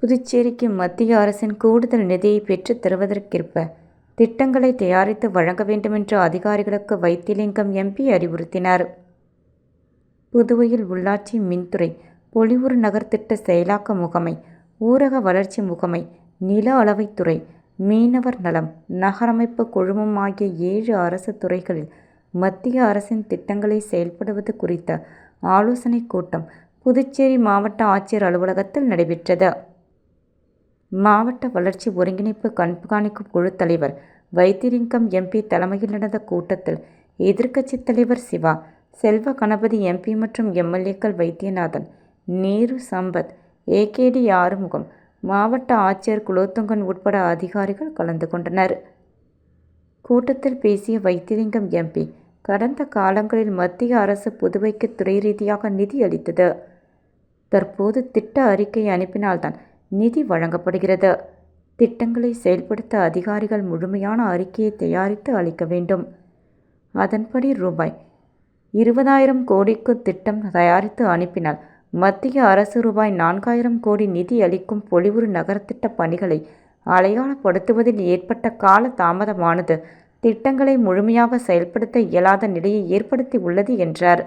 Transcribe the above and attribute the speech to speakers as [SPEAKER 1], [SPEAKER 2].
[SPEAKER 1] புதுச்சேரிக்கு மத்திய அரசின் கூடுதல் நிதியை பெற்றுத் தருவதற்கேற்ப திட்டங்களை தயாரித்து வழங்க வேண்டுமென்று அதிகாரிகளுக்கு வைத்திலிங்கம் எம்பி அறிவுறுத்தினார். புதுவையில் உள்ளாட்சி மின்துறை, பொலிவுறு நகர் திட்ட செயலாக்க முகமை, ஊரக வளர்ச்சி முகமை, நில அளவைத்துறை, மீனவர் நலம், நகரமைப்பு குழுமம் ஆகிய 7 அரசு துறைகளில் மத்திய அரசின் திட்டங்களை செயல்படுவது குறித்த ஆலோசனைக் கூட்டம் புதுச்சேரி மாவட்ட ஆட்சியர் அலுவலகத்தில் நடைபெற்றது. மாவட்ட வளர்ச்சி ஒருங்கிணைப்பு கண்காணிப்பு குழு தலைவர் வைத்திலிங்கம் எம்பி தலைமையில் நடந்த கூட்டத்தில் எதிர்க்கட்சித் தலைவர் சிவா, செல்வ கணபதி எம்பி மற்றும் எம்எல்ஏக்கள் வைத்தியநாதன், நேரு சம்பத், ஏகேடி ஆறுமுகம், மாவட்ட ஆட்சியர் குலோத்துங்கன் உட்பட அதிகாரிகள் கலந்து கொண்டனர். கூட்டத்தில் பேசிய வைத்திலிங்கம் எம்பி, கடந்த காலங்களில் மத்திய அரசு புதுவைக்கு துறை ரீதியாக நிதி அளித்தது. தற்போது திட்ட அறிக்கை அனுப்பினால்தான் நிதி வழங்கப்படுகிறது. திட்டங்களை செயல்படுத்த அதிகாரிகள் முழுமையான அறிக்கையை தயாரித்து அளிக்க வேண்டும். அதன்படி ரூபாய் 20,000 கோடிக்கு திட்டம் தயாரித்து அனுப்பினால் மத்திய அரசு ரூபாய் 4,000 கோடி நிதி அளிக்கும். பொலிவுறு நகர் திட்ட பணிகளை அடையாளப்படுத்துவதில் ஏற்பட்ட கால தாமதமானது திட்டங்களை முழுமையாக செயல்படுத்த இயலாத நிலையை ஏற்படுத்தி உள்ளது என்றார்.